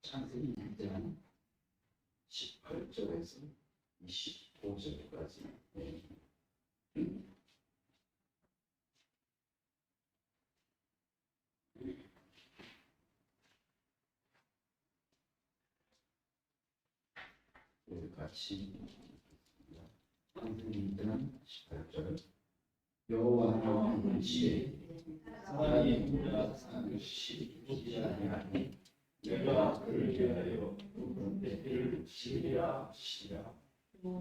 창세기 1장 18절에서 25절까지. 같이 창세기 1장 18절. 여호와는 이르시되 사람이 혼자 사는 것이 좋지 아니하니 내가 그를 위하여 굵은 배를 지으리라 하시니라.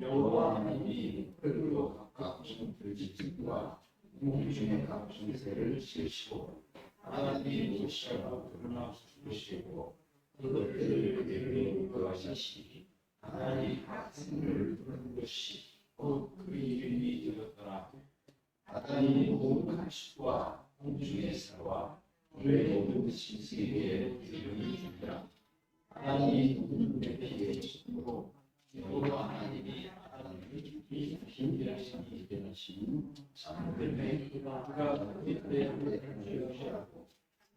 여호와 하나님이 흙으로 각종 들짐승과 공중의 각종 새를 지으시고 하나님이 무시하고 드러나 부르시고 그것들을 그에게 구하시니 하나님이 각 생물을 부른 것이 곧 그 이름이 되었더라. 하나님이 모든 가축과 공중의 새와 물의 모든 짐승에게 이름을 주니라. 하나님이 모든 피에 주고 여호와 하나님이 아담을 빈일하시니 일어나시니 잠들매 그가 그때 죄하고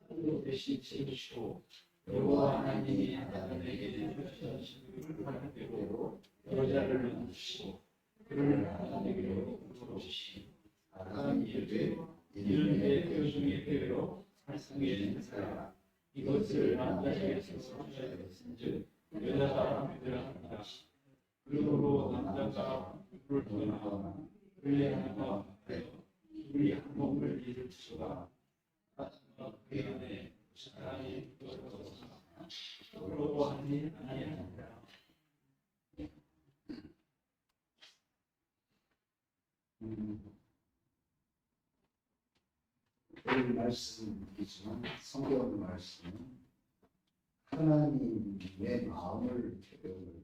하늘로 대신 채우시고 여호와 하나님이 아담에게 주신 말대로 여자를 만드시고 그를 아담에게로 부르시니 아담이 이르되 이는 내 뼈 중에 뼈요 살상의 냄새라. 이것을 남자에게서 섭취하였은즉 여자가 배들어간다. 그러므로 남자가 물을 떠나 그의 하나가 하여 우리 한 몸을 이룰 수가 아담과 그의 안에 사람이 들어서서 서로 하니 아니하니라. 오늘 말씀이지만 성경 말씀은 하나님의 마음을 배경으로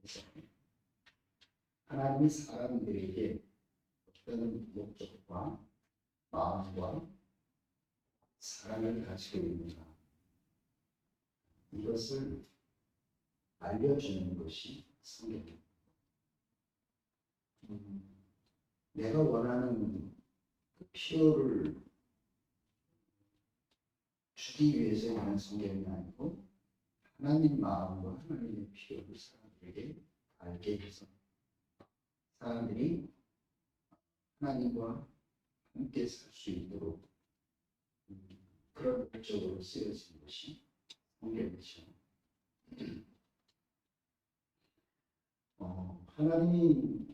해서 하나님이 사람들에게 어떤 목적과 마음과 사랑을 가지고 있는가, 이것을 알려주는 것이 성경입니다. 내가 원하는 그 필요를 주기 위해서 하는 성경이 아니고 하나님 마음과 하나님의 필요를 사람들에게 알게 해서 사람들이 하나님과 함께 살 수 있도록 그런 목적으로 쓰여진 것이 성경이죠. 하나님이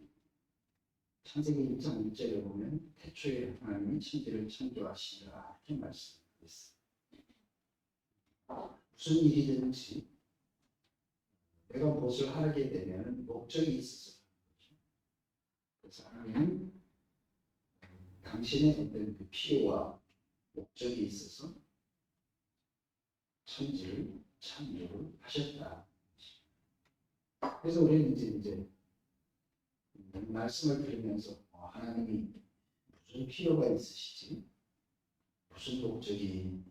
창세기 1장 1절에 보면 태초에 하나님이 천지를 창조하시니라 이렇게 말씀했어요. 무슨 일이든지 내가 무엇을 하게 되면 목적이 있어서 그래서 하나님은 당신의 어떤 그 필요와 목적이 있어서 천지를 창조를 하셨다. 그래서 우리는 이제 말씀을 들으면서 하나님이 무슨 필요가 있으시지? 무슨 목적이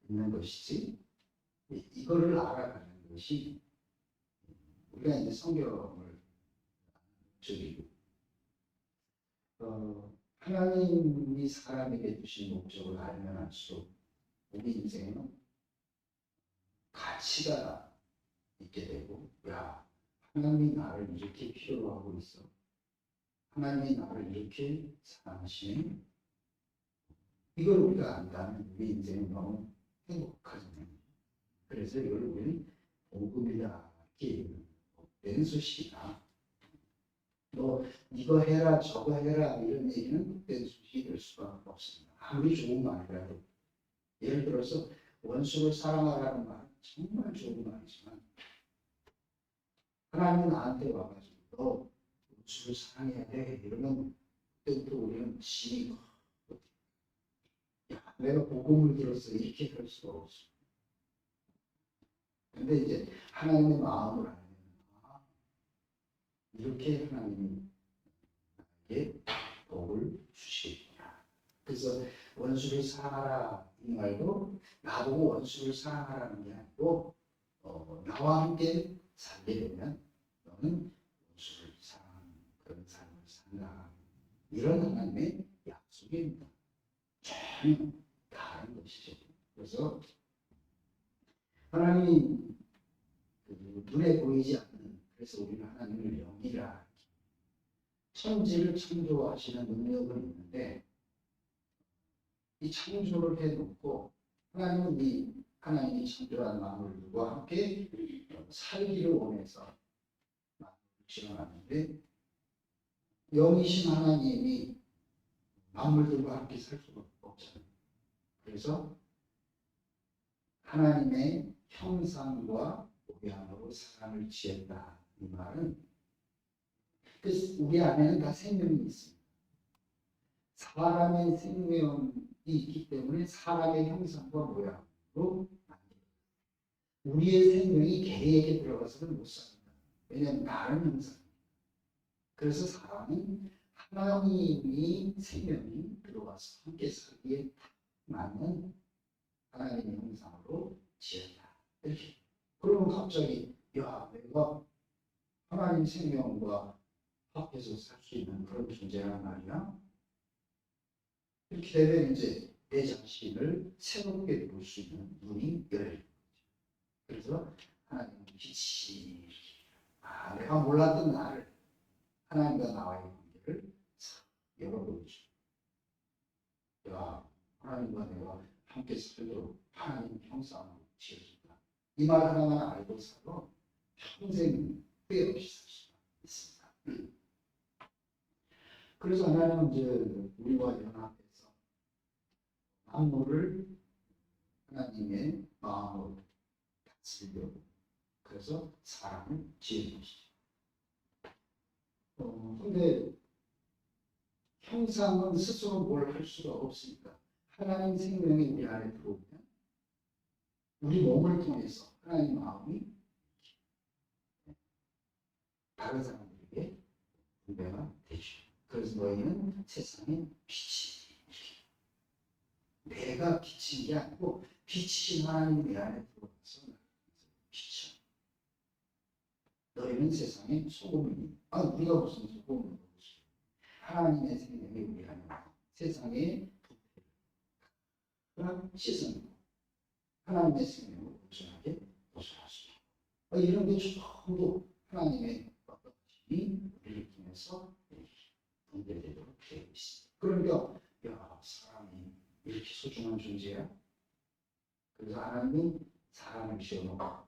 있는 것이지? 이거를 알아가는 것이 우리가 이제 성경을 목적이고 하나님이 사람에게 주신 목적을 알면 할수록 우리 인생에는 가치가 있게 되고, 야, 하나님이 나를 이렇게 필요로 하고 있어. 하나님이 나를 이렇게 사랑하시네. 이걸 우리가 안다면 우리 인생은 너무 행복하잖아요. 그래서 이걸 우리는 복음이다 이렇게 된 소식이다. 너 이거 해라 저거 해라 이런 얘기는 된 소식이 될 수가 없습니다. 아무리 좋은 말이라도. 예를 들어서 원수를 사랑하라는 말은 정말 좋은 말이지만 하나님이 나한테 와가지고 너 원수를 사랑해야 돼 이러면 그때부터 우리는 지금 야, 내가 복음을 들었어 이렇게 할 수가 없어. 근데 이제 하나님의 마음을 알면 이렇게 하나님이 나에게 복을 주시구나. 그래서 원수를 사랑하라 이 말도 나보고 원수를 사랑하라는 게 아니고 나와 함께 살게 되면 너는 원수를 사랑하는 그런 삶을 산다. 이런 하나님의 약속입니다. 전혀 다른 것이죠. 그래서 하나님이 눈에 보이지 않는, 그래서 우리는 하나님을 영이라, 천지를 창조하시는 능력은 있는데 이 창조를 해놓고 하나님이 창조한 만물들과 함께 살기를 원해서 만물을 지어놨는데, 영이신 하나님이 만물들과 함께 살 수가 없잖아요. 그래서 하나님의 형상과 모양으로 사람을 지었다. 이 말은 우리 안에는 다 생명이 있습니다. 사람의 생명이 있기 때문에 사람의 형상과 모양으로 만듭니다. 우리의 생명이 개에게 들어가서는 못 삽니다. 왜냐하면 다른 형상입니다. 그래서 사람은 하나님이 생명이 들어와서 함께 살기에 맞는 하나님의 형상으로 지었다. 이렇게. 그러면 갑자기 야, 내가 하나님 생명과 합해서 살 수 있는 그런 존재란 말이야. 이렇게 되면 이제 내 자신을 새롭게 볼 수 있는 눈이 열려요. 그래서 하나님은 빛이, 내가 몰랐던 나를, 하나님과 나와의 관계를 열어보여줘. 야, 하나님과 내가 함께 살도록 하나님 형상으로 지어준다. 이 말 하나만 알고 살아 평생 후회 없이 살 수가 있습니다. 그래서 하나님은 이제 우리와 연합해서 만물을 하나님의 마음으로 다스리려, 그래서 사람을 지은 것이죠. 근데 형상은 스스로 뭘 할 수가 없으니까 하나님 생명이 우리 안에 들어오면 우리 몸을 통해서 하나님 마음이 다른 사람들에게 분배가 되죠. 그래서 너희는 세상의 빛이, 내가 빛인 게 아니고 빛이신 하나님 내 안에 들어와서 빛이야. 너희는 세상의 소금이니. 우리가 무슨 소금을 먹었어요? 하나님의 생명이 우리 안에 세상의 부패를 씻어내고 하나님의 생명을 온전하게 보존할 수 있고, 이런 게 전부 하나님의 힘이 우리를 통해서 분배되도록 되어 있습니다. 그러니까 야, 사람이 이렇게 소중한 존재야. 그래서 하나님이 사람을 지어놓고,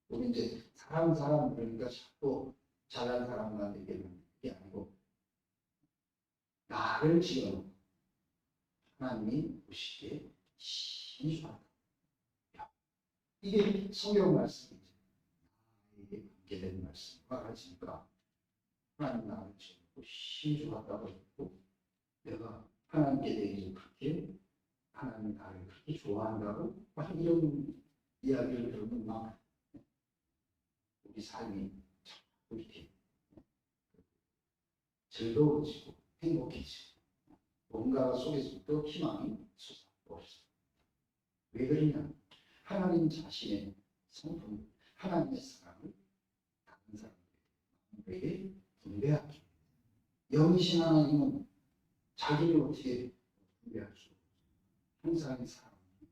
우리 이제 사람 그러니까 자꾸 잘난 사람만 얘기하는 게 아니고 나를 지어놓고 하나님이 보시기에 신주하다. 이게 성경 말씀이죠. 이게 관계된 말씀과 같으니까 하나님 나를 지어놓고 신주하다고 했고, 내가 하나님께 대해서 그렇게, 하나님 나를 그렇게 좋아한다고 막 이런 이야기를 들으면 막 우리 삶이 이렇게 즐거워지고 행복해지고 뭔가 속에서부터 희망이 솟아오르죠. 왜 그러냐? 하나님 자신의 성품, 하나님의 사랑을 다른 사람들에게 분배하기. 영이신 하나님은 자기를 어떻게 분배할 수 없어요. 항상 사랑하면서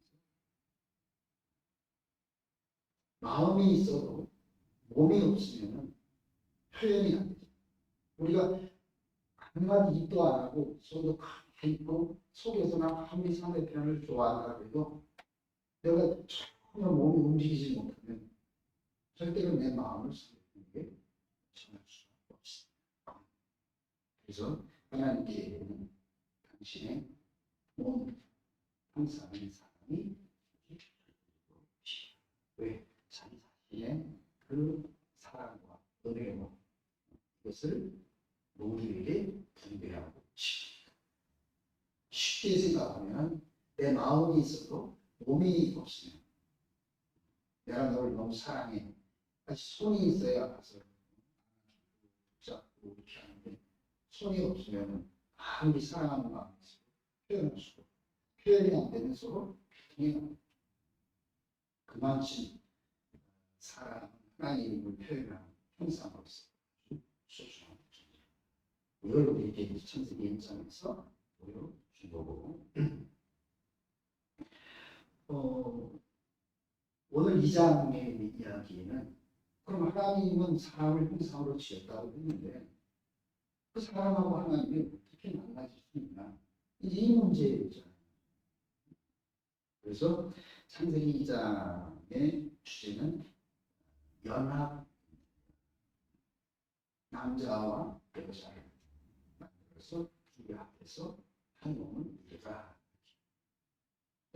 마음이 있어도 몸이 없으면 표현이 안 되죠. 우리가 한마디 입도 안 하고 속도 크게 있고 속에서는 아무리 상대편을 좋아한다 해도 내가 전혀 몸이 움직이지 못하면 절대로 내 마음을 상대편에게 전할 수가 없습니다. 그래서 하나님께는 당신의 몸, 항상 사람이 왜? 자기 자신의 그 사랑과 은혜로 이것을 모두에게 분배하고 쉽게 생각하면 내 마음이 있어도 몸이 없으면, 내가 너를 너무 사랑해, 손이 있어야 가서 붙잡고 이렇게 하는데 손이 없으면 아무리 사랑하는 마음이 있어도 표현할 수가 없고, 표현이 안 되면 서로 고통이 그만큼 사랑, 하나님을 표현하는 형상으로서 소중한 존재. 이걸 우리에게 창세기 1장에서 보여준 거고, 오늘 2장의 이야기는 그럼 하나님은 사람을 형상으로 지었다고 했는데 그 사람하고 하나님이 어떻게 만나질 수 있나? 이제 이 문제죠. 그래서 창세기 2장의 주제는 연합, 남자와 여자를 만들어서 둘이 합해서 한 몸을 이루라.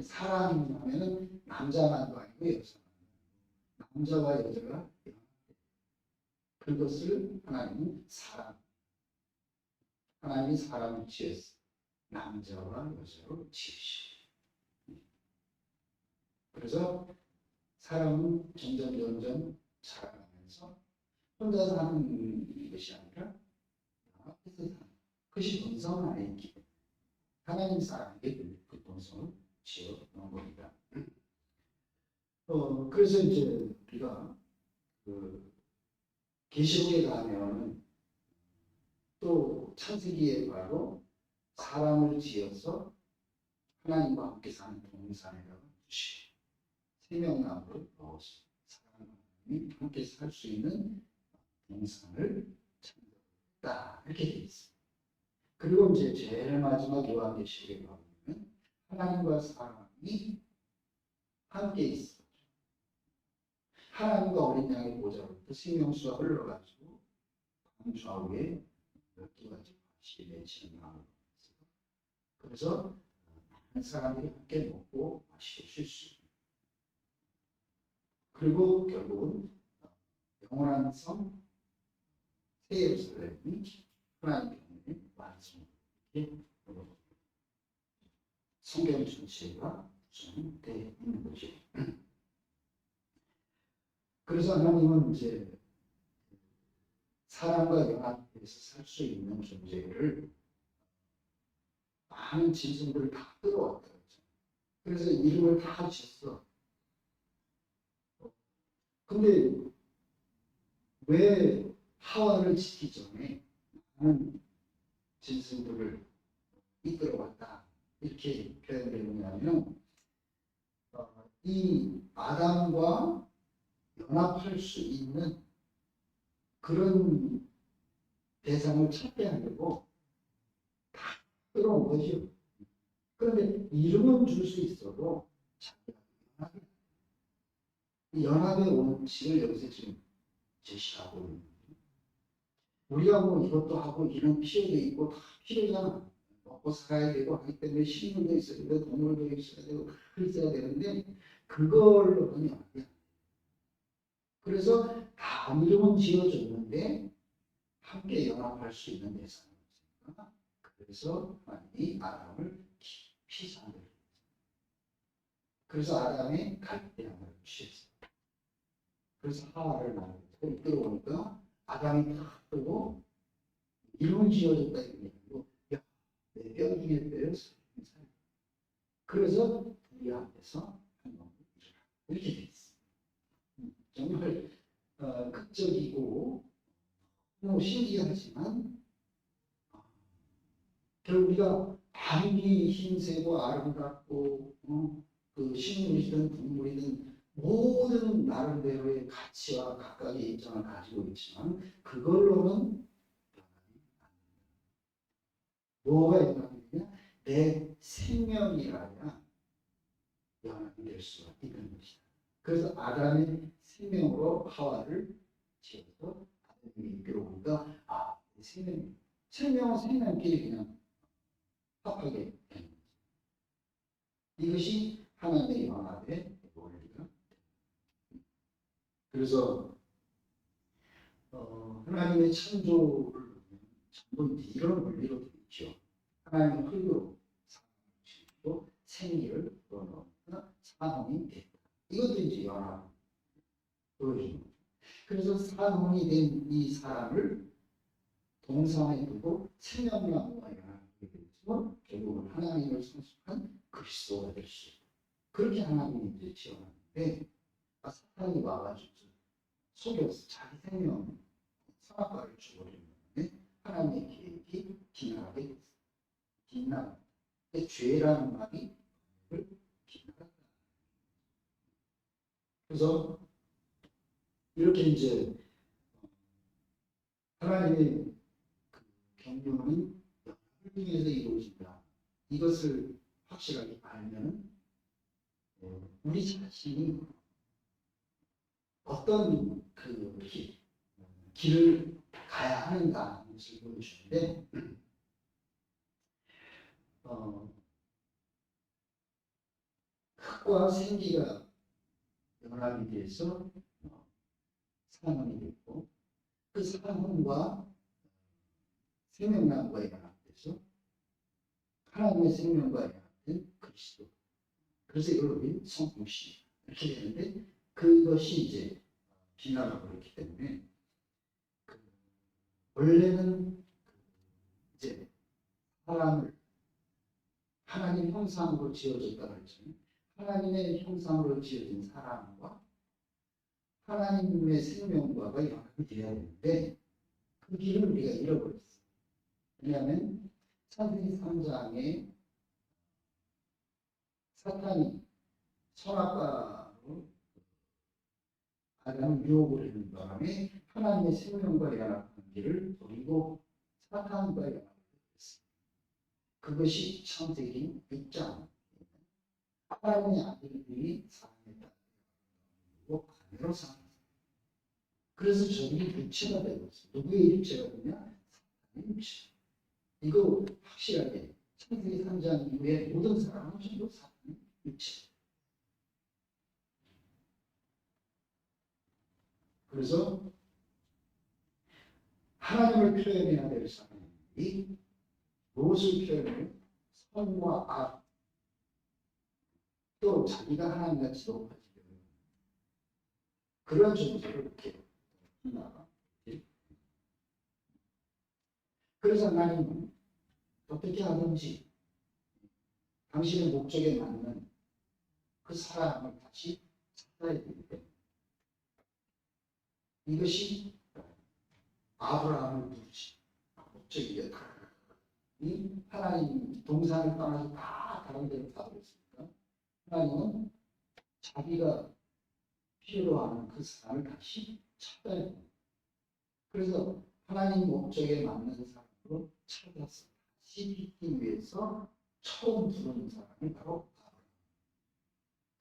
사람이 하면은 남자만도 아니고 여자만, 남자와 여자가 그것을 하나님은 하나님이 사람을 지었어. 남자와 여자로 지으시. 그래서 사람은 점점 자라나면서 혼자 사는 것이 아니라 앞에서 사는 그것이 본성 안에 있기 때문에 하나님 사람에게 그 본성을 지어 놓은 겁니다. 그래서 이제 우리가 그 계시록에 가면 또 창세기에 바로 사람을 지어서 하나님과 함께 사는 동산에다가 두시 생명나무를 넣어서 사람이 함께 살 수 있는 동산을 창조했다 이렇게 되어 있습니다. 그리고 이제 제일 마지막 요한계시록에 가보면 하나님과 사람이 함께 있어. 하나님과 어린 양의 보좌로부터 생명수가 흘러가지고 좌우에 12가지 밭이 맺히는 나무가 있어요. 그래서 많은 사람들이 함께 먹고 마시고 쉴 수 있는. 그리고 결국은 영원한 성 새 예루살렘이 하나님의 완성이 성경 전체가 구성되어 있는 거죠. 그래서 하나님은 이제 사람과 연합해서 살 수 있는 존재를 많은 짐승들을 다 끌어왔다. 그래서 이름을 다 지었어. 근데 왜 하와를 짓기 전에 많은 짐승들을 이끌어왔다 이렇게 표현되느냐면 이 아담과 연합할 수 있는 그런 대상을 찾게 하려고 다 끌어온 거죠. 그런데 이름은 줄 수 있어도 연합의 원칙을 여기서 지금 제시하고 있는 거예요. 우리가 뭐 이것도 하고 이런 필요도 있고 다 필요잖아. 먹고 살아야 되고 하기 때문에 식물도 있어야 되고 동물도 있어야 되고 있어야 되는데 그걸로는 연합이. 그래서 다 이름은 지어줬는데 함께 연합할 수 있는 대상이 없으니까 그래서 하나님이 아담을 깊이 사랑했어요. 그래서 아담이 갈대향을 취했어요. 그래서 하와를 낳고 이끌어오니까 아담이 탁 뜨고 이름은 지어줬다 이러고 야, 내 뼈 중에 뼈였어. 그래서 우리 앞에서 한 번 이렇게 돼 있어. 정말 극적이고 너무 신기하지만 결국 우리가 아무리 힘세고 아름답고 그 식물이든 동물이든 모든 나름대로의 가치와 각각의 입장을 가지고 있지만 그걸로는 뭐가 연합이냐? 내 생명이라야 연합이 될 수가 있는 것이다. 그래서 아담의 생명으로 하와를 지어서 아담이 이끌어오니까 생명은 생명끼리 그냥 합하게 되는 거죠. 이것이 하나님의 연합의 원리가. 그래서 하나님의 찬조를 보면 전부 이런 원리로 되어 있죠. 하나님은 흙으로 사람을 지으시고 생기를 불어넣으나 산홍이 됐다. 이것도 이제 연합 보여주는 거죠. 그래서 산홍이 된 이 사람을 동상에 두고 생명나무와 연합하게 되어서 결국은 하나님을 성숙한 그리스도가 될 수 있다. 그렇게 하나님이 이제 지어놨는데 사탄이 와가지고 속여서 자기 생명 선악과를 주어버리는데 하나님의 계획이 빗나가게 됐어요. 빗나가. 죄라는 말이 비난한다. 그래서 이렇게 이제 하나님의 그 경륜은 연합을 통해서 이루어진다. 이것을 확실하게 알면 우리 자신이 어떤 그 길을 가야 하는가 하는 것을 보여주는데 흙과 생기가 연합이 돼서 산원이 됐고 그 산원과 생명나무가 연합돼서 하나님의 생명과 연합된 그리스도. 그래서 이걸 우리 성품시 이렇게 되는데 그것이 이제 비나가 그렇기 때문에 원래는 이제 사람을 하나님 형상으로 지어졌다고 했잖아요. 하나님의 형상으로 지어진 사람과 하나님의 생명과가 연합이 되어야 되는데 그 길을 우리가 잃어버렸어요. 왜냐하면 창세기 3장에 사탄이 선악과로 아담을 유혹을 하는 바람에 하나님의 생명과 연합한 길을 버리고 사탄과 연합했습니다. 그것이 창세기 6장 하나님의 아들들이 사랑에 따르고 반대로 사랑했습니다. 그래서 저들이 육체가 되고 있어요. 누구의 육체가 되냐? 사탄의 육체. 이거 확실하게 창세기 3장 이후에 모든 사람은 전부 사탄의 육체. 그래서 하나님을 표현해야 될 사람이 무엇을 표현해요? 선과 악, 또 자기가 하나님같이 높아지려는 그런 존재를 이렇게 나가. 그래서 하나님은 어떻게 하든지 당신의 목적에 맞는 그 사람을 다시 찾아야 되기 때문에 이것이 아브라함을 부르지 목적이었다. 이 하나님 동산을 떠나서 다 다른 데로 가버렸으니까 하나님은 자기가 필요로 하는 그 사람을 다시 찾아야 됩니다. 그래서 하나님 목적에 맞는 사람으로 찾아서 다시 빚기 위해서 처음 부르는 사람이 바로 아브라함.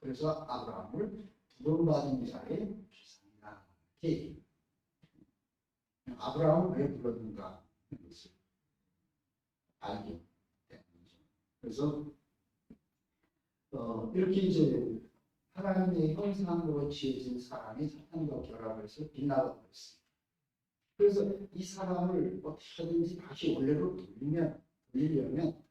그래서 아브라함을 부름받은 자의 조상이다. 이렇게 아브라함을 왜 불렀는가 하는 것을 알게 된 거죠. 그래서 이렇게 이제 하나님의 형상으로 지어진 사람이 사탄과 결합을 해서 빗나가 버렸습니다. 그래서 이 사람을 어떻게든지 다시 원래로 돌리려면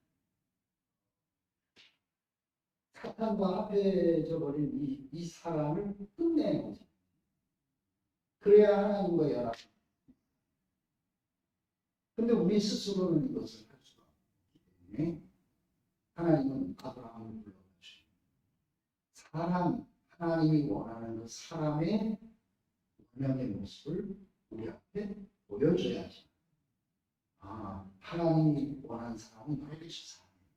사탄과 합해져 버린 이 사람을 끝내는 거죠. 그래야 하나님과 연합. 근데 우리 스스로는 이것을 할 수가 없기 때문에 하나님은 아브라함을 불러가지고 사람, 하나님이 원하는 그 사람의 원형의 모습을 우리 앞에 보여줘야지. 아, 하나님이 원하는 사람은 바로 그 사람이에요.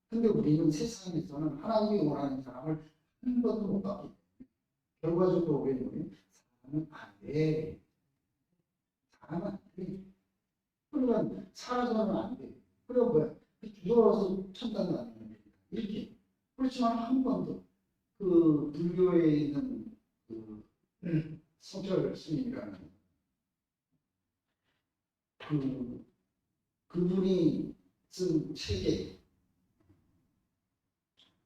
근데 우리는 세상에서는 하나님이 원하는 사람을 한 번도 못 봤기 때문에 결과적으로 우리는 사람은 안 돼. 사람은 안 돼. 그러면 살아서는 안 돼. 그럼 뭐야? 죽어서 천당 가는 겁니다. 이렇게. 그렇지만 한 번도 그 불교에 있는 그 성철 스님이라는 그분이 쓴 책에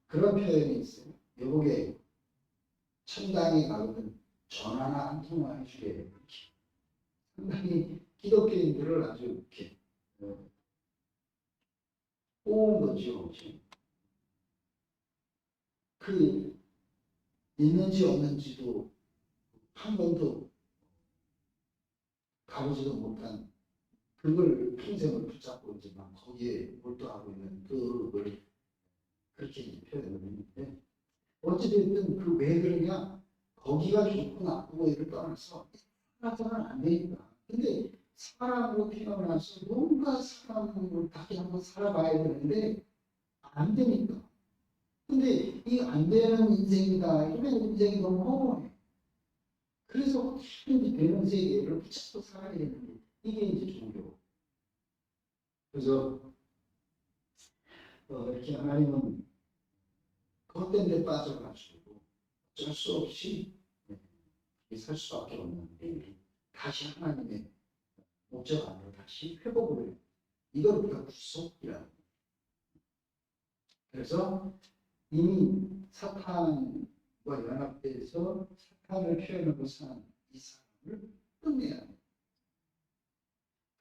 그런 표현이 있어요. 여보게 천당에 가거든 전화나 한 통화 해주게 이렇게. 상당히 기독교인들을 아주 이렇게 꼬은 거죠. 그 있는지 없는지도 한 번도 가보지도 못한 그걸 평생을 붙잡고 이제 막 거기에 몰두하고 있는 그걸 그렇게 표현을 했는데 어찌됐든 그 왜 그러냐 거기가 좋고 나쁘고 이를 떠나서 살아서는 안 되니까. 근데 사람으로 태어나서 뭔가 사람을 다시 한번 살아봐야 되는데 안 되니까. 근데 이게 안 되는 인생이다. 이런 인생이 너무 허무해. 그래서 어떻게든지 되는 세계를 붙잡고 살아야 되는데 이게 이제 종교. 그래서 이렇게 하나님은 그것 때문에 빠져가지고 어쩔 수 없이 살 수밖에 없는데 다시 하나님의 목적 안으로 다시 회복을 해요. 이걸 우리가 구속이라고. 그래서 이미 사탄과 연합돼서 사탄을 표현하고 산 이 사람을 끝내야 해요.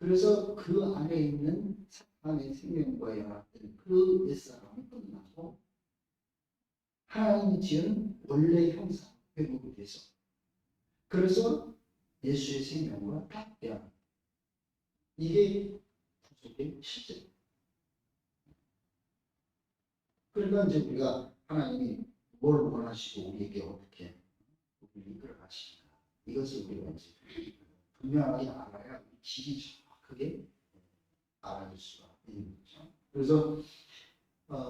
그래서 그 안에 있는 사탄의 생명과 연합된 그 옛사람이 끝나고 하나님이 지은 원래 형상 회복이 돼서 그래서 예수의 생명과 합대하는 이게 구속의 실제. 그러니까 이제 우리가 하나님이 뭘 원하시고 우리에게 어떻게 우리를 이끌어 가시나 이것을 우리가 이제 분명하게 알아야 길이 정확하게 알아줄 수가 있는 거죠. 그래서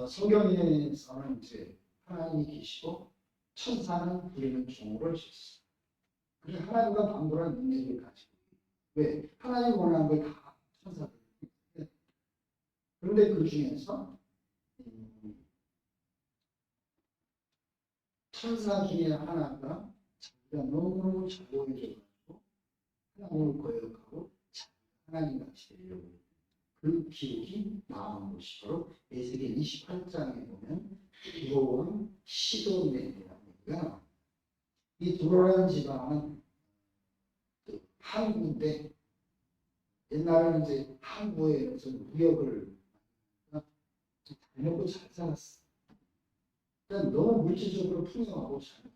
성경에서는 이제 하나님이 계시고 천사는 우리는 종으로 주셨어요. 그래서 하나님과 방불한 능력을 가지고 왜? 하나님 원하는 걸 다 천사들. 그런데 그 중에서 천사 중에 하나가 자기가 너무 자고해져가지고 하나님을 거역하고 하나님 같이 되려고 그 기록이 나오는 것이 바로 에스겔 28장에 보면 두로왕 시돈에 대한 얘기가 나옵니다. 이 두로라는 지방은 항구인데 옛날에는 이제 항구에서 무역을 잘 먹고 잘 살았어. 그러니까 너무 물질적으로 풍요하고 잘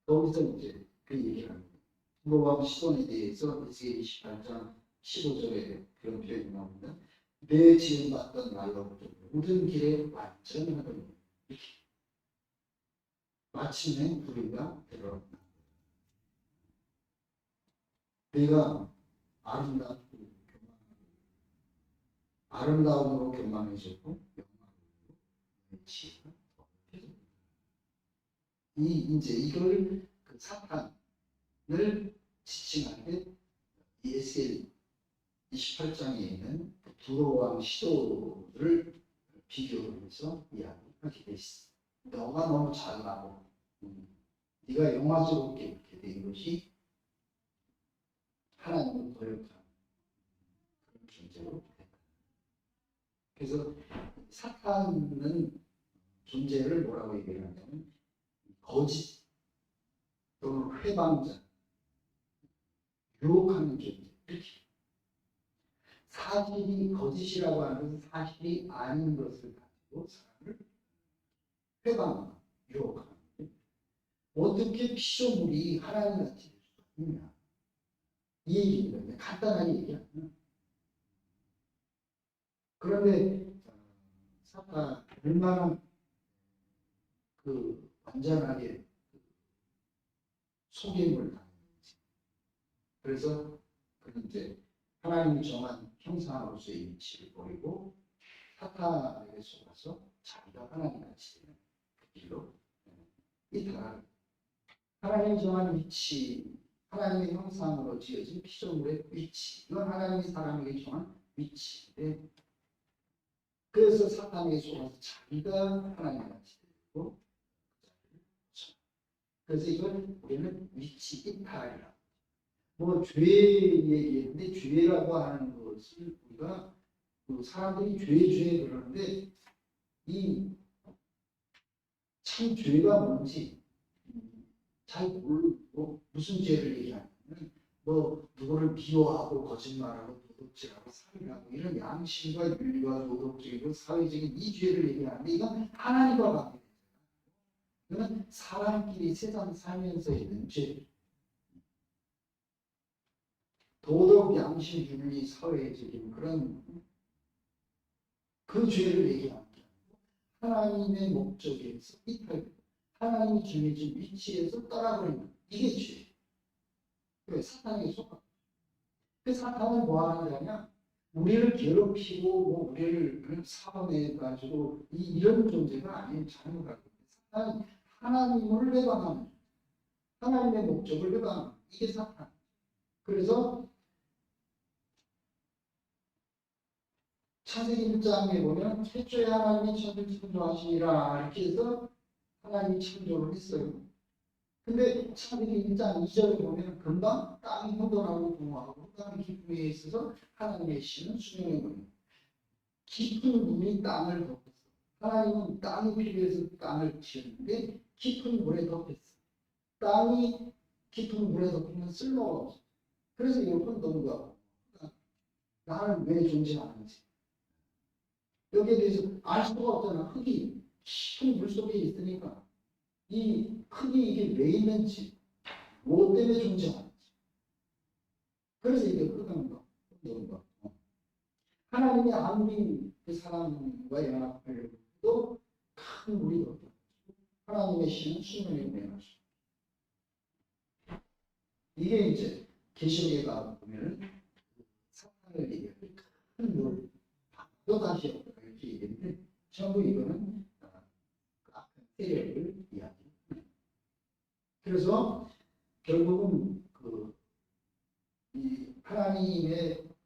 거기서 이제 그 얘기를 합니다. 두로왕 시돈에 대해서 에스겔 28장 15절에 그런 표현이 나옵니다. 내 지음받던 날로부터 모든 길에 완전하더니 마침내 우리가 들어왔다. 내가 아름다움으로 교만해졌고 영광으로 내 지혜가 더해졌다. 이제 이걸 그 사탄을 지칭할 때 에스겔 28장에 있는 두로왕 시도를 비교를 해서 이야기하게 돼 있어. 너가 너무 잘나고 네가 영화스럽게 이렇게 된 것이 하나님을 거역한 그런 존재로 됐다. 그래서 사탄은 존재를 뭐라고 얘기를 하냐면 거짓 또는 회방자, 유혹하는 존재 이렇게. 사실이 거짓이라고 하는 것은 사실이 아닌 것을 가지고 사람을 회방하고 유혹하는 거예요. 어떻게 피조물이 하나님같이 될 수가 있냐 이 얘기입니다. 간단하게 얘기하면 그런데 사탄 얼마나 그 완전하게 속임을 당했는지. 그래서 그는 이제 하나님이 정한 형상으로서의 위치를 버리고 사탄에게 속아서 자기가 하나님같이 되는 그 길로 이탈하는 하나님이 정한 위치, 하나님의 형상으로 지어진 피조물의 위치, 이건 하나님이 사람에게 정한 위치인데 그래서 사탄에게 속아서 자기가 하나님같이 되고 그래서 이걸 우리는 위치 이탈이라고. 뭐 죄 얘기했는데 죄라고 하는 것을 우리가 그 사람들이 죄 그러는데 이 참 죄가 뭔지 잘 모르고 무슨 죄를 얘기하냐면 뭐 누구를 미워하고 거짓말하고 도둑질하고 살인하고 이런 양심과 윤리와 도덕적이고 사회적인 이 죄를 얘기하는데 이건 하나님과 관계돼요. 이건 사람끼리 세상 살면서 있는 죄. 도덕, 양심, 윤리, 사회적인 그런 그 죄를 얘기합니다. 하나님의 목적에서 이탈되고 하나님이 정해진 위치에서 떠나버리는 이게 죄. 왜? 사탄에게 속아. 그 사탄은 뭐 하는 자냐? 우리를 괴롭히고 뭐 우리를 사원해 가지고 이런 존재가 아니에요. 잘못하고 하나님을 회방하는 하나님의 목적을 회방하는 이게 사탄. 그래서 창세기 1장에 보면 최초에 하나님이 천지를 창조하시니라 이렇게 해서 하나님이 창조를 했어요. 근데 창세기 1장 2절에 보면 금방 땅이 혼돈하고 공허하고 땅이 깊음에 있어서 하나님의 신은 수명의 문이 깊은 물이 땅을 덮었어. 하나님은 땅이 필요해서 땅을 지었는데 깊은 물에 덮였어. 땅이 깊은 물에 덮이면 쓸모가 없어. 그래서 이걸 혼돈과 나는 왜 존재하는지 여기에 대해서 알 수가 없잖아. 흙이 깊은 물 속에 있으니까 이 흙이 이게 왜 있는지 뭐 때문에 존재하는지 그래서 이게 흙한다. 혼돈과 하나님이 아무리 그 사람과 연합하려고 해도 큰 물이 없다. 하나님의 신은 수명에 매하시고 이게 이제 계시록에 가 보면은 사탄을 얘기할 큰 물, 또 다시 없다 이렇게 얘기했는데 전부 이거는 악한 세력을 이야기합니다. 그래서 결국은 이 하나님은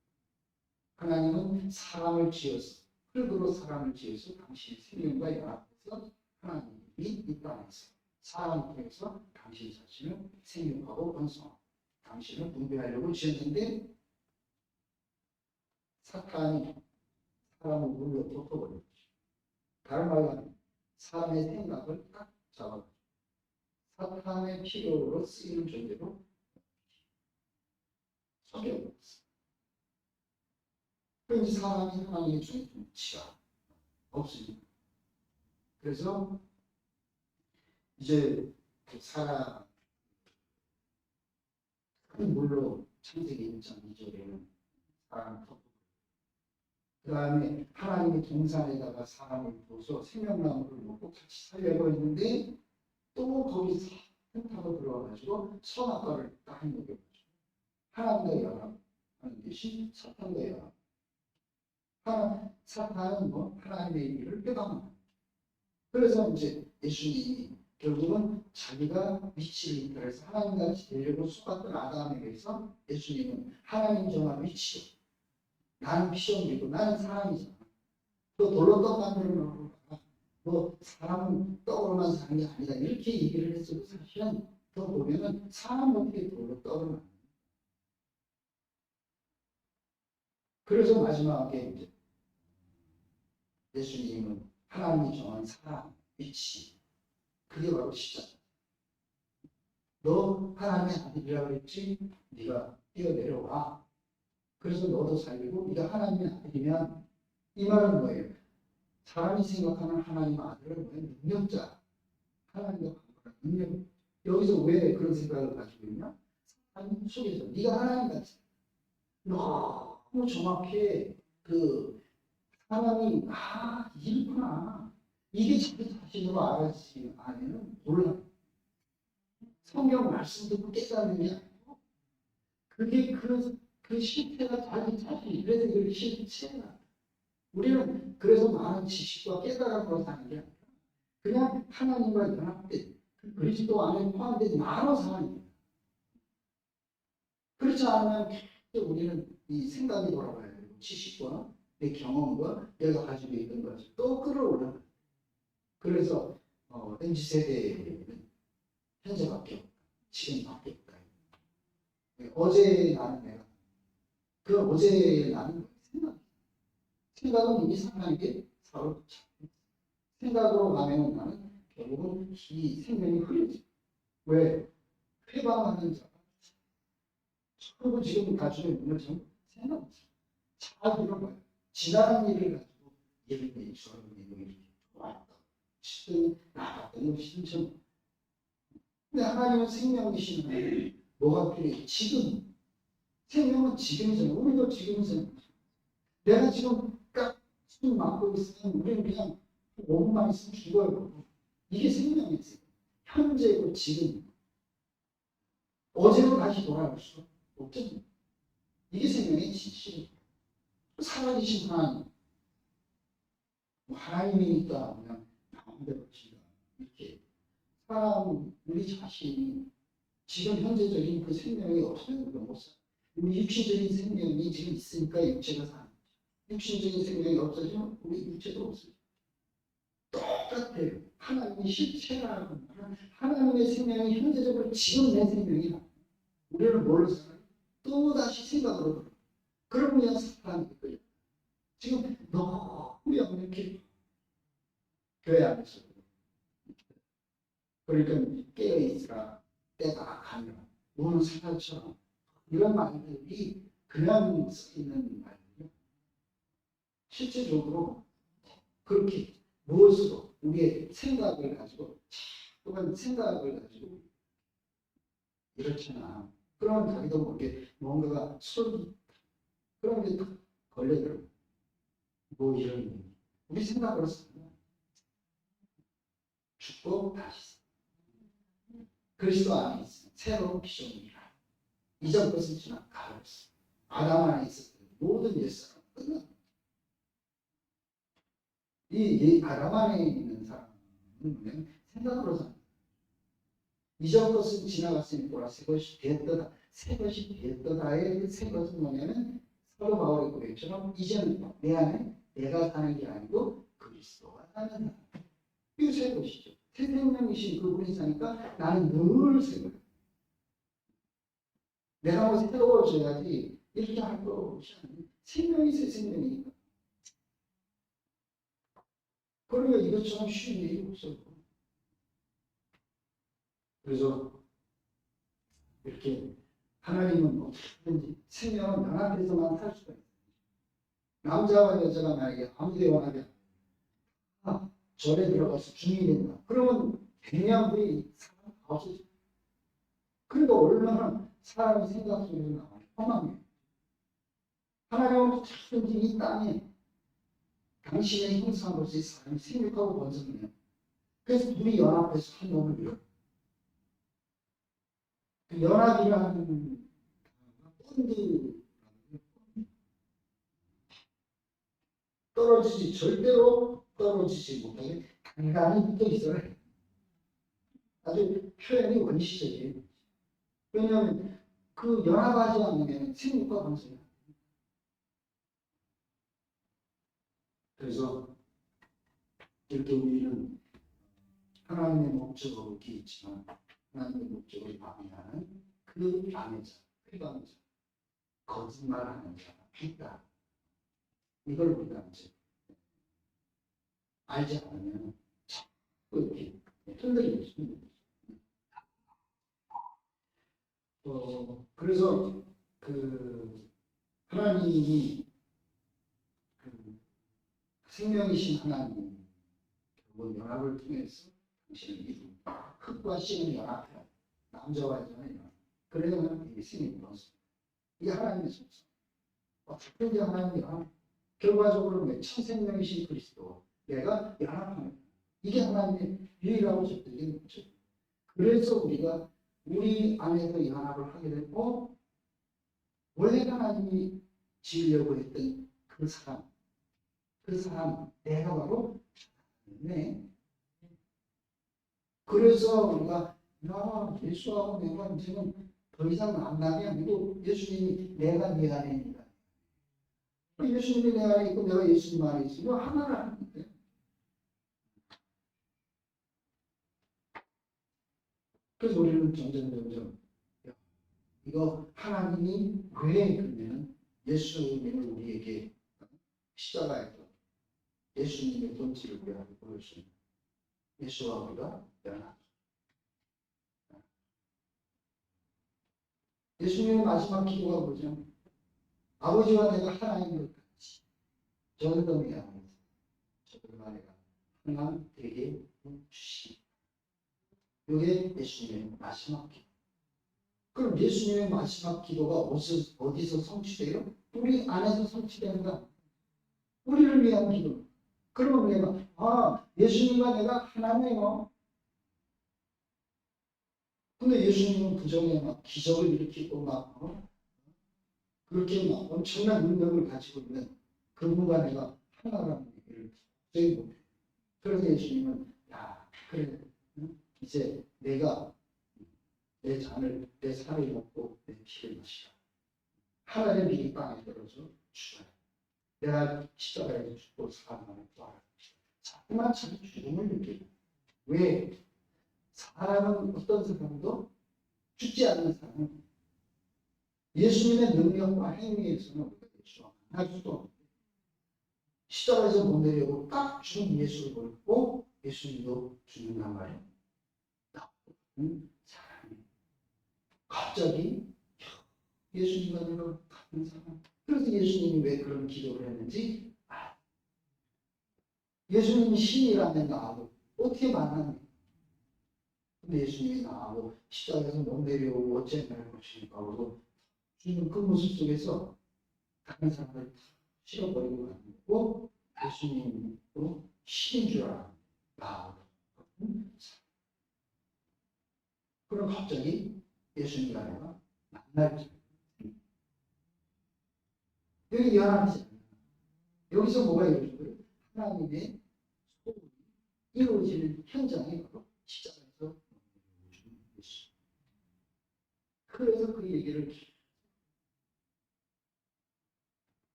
사람을 지었어. 흙으로 사람을 지어서 당신의 생명과 연합해서 하나님이 이 땅에서 사람을 통해서 당신 자신을 생육하고 번성하고 당신을 분배하려고 지었는데 사탄이 사람을 물로 덮어버렸죠. 다른 말로 하면 사람의 생각을 딱 잡아가지고 사탄의 필요로 쓰이는 존재로 속여버렸어. 그런데 사람이 하나님의 존재가 없으니까. 그래서 이제 그 사람 큰 물로 창세기 1장 2절에는 사람을 덮고 그 다음에 하나님이 동산에다가 사람을 둬서 생명나무를 놓고 같이 살려고 했는데 또 거기 사탄 타고 들어와가지고 선악과를 딱 먹여가지고 하나님과 연합하는 것이 사탄과 연합. 사탄은 뭐 하나님의 일을 빼앗는. 그래서 이제 예수님이 결국은 자기가 위치를 이탈해서 하나님같이 되려고 속았던 아담에게서 예수님은 하나님 정한 위치로 나는 피조물이고 나는 사람이잖아. 또 돌로 떡 만들어 놓고 뭐 사람은 떡으로만 사는 게 아니다. 이렇게 얘기를 했어도 사실은 더 보면은 사람은 어떻게 돌로 떡을 만드는 그래서 마지막에 이제 예수님은 하나님이 정한 사람 위치 그게 바로 십자가. 너 하나님의 아들이라고 그랬지? 네가 뛰어내려와. 그래서 너도 살리고 네가 하나님의 아들이면 이 말은 뭐예요? 사람이 생각하는 하나님 아들은 뭐예요? 능력자. 하나님과 관계한 능력. 여기서 왜 그런 생각을 가지고 있냐? 하나님 속에서 네가 하나님 같이 너무 정확해. 그 하나님이 이렇구나. 이게 자기 자신으로 알아지지 않으면 몰라. 성경 말씀 듣고 깨닫는 게 아니고 그게 그 실체가 자기 자신. 그래서 그 실체가 우리는 그래서 많은 지식과 깨달음으로 사는 게 아니라 그냥 하나님과 연합된 그리스도 안에 포함된 나로 사는 거예요. 그렇지 않으면 우리는 이 생각이 돌아가야 되고 지식과 내 경험과 내가 가지고 있는 것을 또 끌어올라. 그래서 MZ세대는 현재밖에 없다. 지금밖에 없다. 어제의 나는 내가 그 어제의 나는 생각은 이미 상당하게 사로잡혀. 생각으로 가면 나는 결국은 이 생명이 흐려져. 왜? 회방하는 자가 그리고 지금 가지고 있는 전부 생각이죠. 잘 들어봐요. 지나간 일을 가지고 예를 저런 일이 이렇게 좋았다. 시든 나갔던 신청. 근데 하나님은 생명이시는 하나님. 뭐가 필요해? 지금. 생명은 지금이잖아요. 우리도 지금이잖아요. 내가 지금 딱 숨 막고 있으면 우리는 그냥 5분만 있으면 죽어요. 이게 생명이지. 현재고 지금. 어제로 다시 돌아갈 수 없잖아요. 이게 생명의 진실이에요. 살아계신 하나님, 뭐 하나님이니까 그냥 마음대로 지가 이렇게 우리 자신이 지금 현재적인 그 생명이 없어요. 그런 못 살아요. 우리 육신적인 생명이 지금 있으니까 육체가 사는 거죠. 육신적인 생명이 없어지면 우리 육체도 없어요. 똑같아요. 하나님의 실체라는 말은 하나님의 생명이 현재적으로 지금 내 생명이야. 우리는 뭘로 살아요? 또다시 생각으로 들어. 그러면 그냥 살아가는 거예요. 지금 너무 명확히 교회 안에서 그러니까 깨어있으라 때가 가면 너는 생각처럼 이런 말들이 그냥 쓰이는 말이에요. 실제적으로 그렇게 무엇으로 우리의 생각을 가지고 또한 생각을 가지고 이렇잖아. 그러면 자기도 모르게 뭔가가 그런 게 걸려들어. 뭐 이런 우리 생각으로 살면 죽고 다시 그리스도 안에 있어 새로운 피조물이라. 이전 것은 지나 가버렸어. 아담 안에 있었던 모든 옛사람 끝나. 이 아담 안에 있는 사람은 생각으로 사는. 이전 것은 지나갔으니 보라 새 것이 되었다. 새 것이 되었다의 새 것은 뭐냐면 사도 바울의 고백처럼 이제는 내 안에 내가 사는 게 아니고 그리스도가 사는 사람. 이거 새 것이죠. 새 생명이신 그분이 사니까 나는 늘 새거예요. 내가 뭐 새로워져야지 이렇게 할 것이 아니에요. 생명이 새 생명이니까. 그러니까 이것처럼 쉬운 일이 없어요. 그래서 이렇게 하나님은 어떻게든지 생명은 연합해서만 살 수가 있어요. 남자와 여자가 만약에 아무리 연합이 절에 들어가서 중이 된다. 그러면 백년부의 사람 없어져. 그러니까 얼마나 사람의 생각 속에서 나와요. 험함이에요. 하나님은 어떻게든지 이 땅에 당신의 형상으로서 사람이 생육하고 번성해요. 그래서 둘이 연합해서 한 몸을 이뤄요. 그 연합이라는 본드 절대로 떨어지지 못하게 간간히 붙어 있어요. 아주 표현이 원시적이에요. 왜냐하면 그 연합하지 않으면 생육과 번성이. 그래서 이렇게 우리는 하나님의 목적이 있지만 하나님의 목적을 방해하는 그 방해자, 회방자, 거짓말하는 자가 있다. 이걸 우리가 이제 알지 않으면 자꾸 이렇게 흔들리고 있습니다. 그래서 그 하나님이 그 생명이신 하나님 결국 연합을 통해서 당신을 이룬다. 흙과 씨는 연합해야 돼. 남자와 여자는 연합. 그래야만 이게 생명이 들었습니다. 이게 하나님의 속성. 어떻게 하나님이 연합? 결과적으로 천생명이신 그리스도 내가 연합하는 이게 하나님의 유일하고 절대적인 목적. 그래서 우리가 우리 안에서 연합을 하게 되고 원래 하나님이 지으려고 했던 그 사람 내가 바로 네. 그래서 우리가 예수하고 내가 이제는 더 이상 만남이 아니고 예수님이 내가 네 안에 있다. 예수님이 내 안에 있고 내가 예수님 안에 있으면 하나를 하는 거예요. 그래서 우리는 점점 이거 하나님이 왜 그러면 예수님을 우리에게 십자가에서 예수님의 본질을 우리에게 보여주신 예수와 우리가 연합. 예수님의 마지막 기도가 뭐죠? 아버지와 내가 하나인 것 같이 저들과 내가 저들과 내가 하나 되게 주시. 이게 예수님의 마지막 기도. 그럼 예수님의 마지막 기도가 어디서 성취돼요? 우리 안에서 성취된다. 우리를 위한 기도. 그러면 내가 예수님과 내가 하나네요. 근데 예수님은 부정에 막 기적을 일으키고 막 그렇게 막 엄청난 능력을 가지고 있는 그분과 내가 하나라는 얘기를 도저히 못해요. 그래서 예수님은 야 그래 이제 내가 내 잔을 내 살을 먹고 내 피를 마시라. 하나의 비리 땅에 떨어져 죽어요. 내가 십자가에서 죽고 살아나는 또한 자꾸만 자기 죽음을 느끼고 왜 사람은 어떤 사람도 죽지 않는 사람은 예수님의 능력과 행위에서는 우리가 할 수도 없는데 십자가에서 못 내려오고 딱 죽은 예수를 보고 예수님도 죽는단 말이에요. 사람이 갑자기 예수님과 내가 같은 사람. 그래서 예수님이 왜 그런 기도를 했는지 예수님이 신이라면 나하고 어떻게 만났냐. 근데 예수님이 나하고 십자가에서 못 내려오고 어째 날 것입니까? 그러고 주는 그 모습 속에서 다른 사람을 실어버리고 가는 거고 예수님도 신인 줄 알아. 나하고. 그럼 갑자기 예수님과 내가 만날 여기 연합이지 않나. 여기서 뭐가 이루어진 거예요? 하나님의 소원이 이루어지는 현장이 바로 십자가에서 예수. 그래서 그 얘기를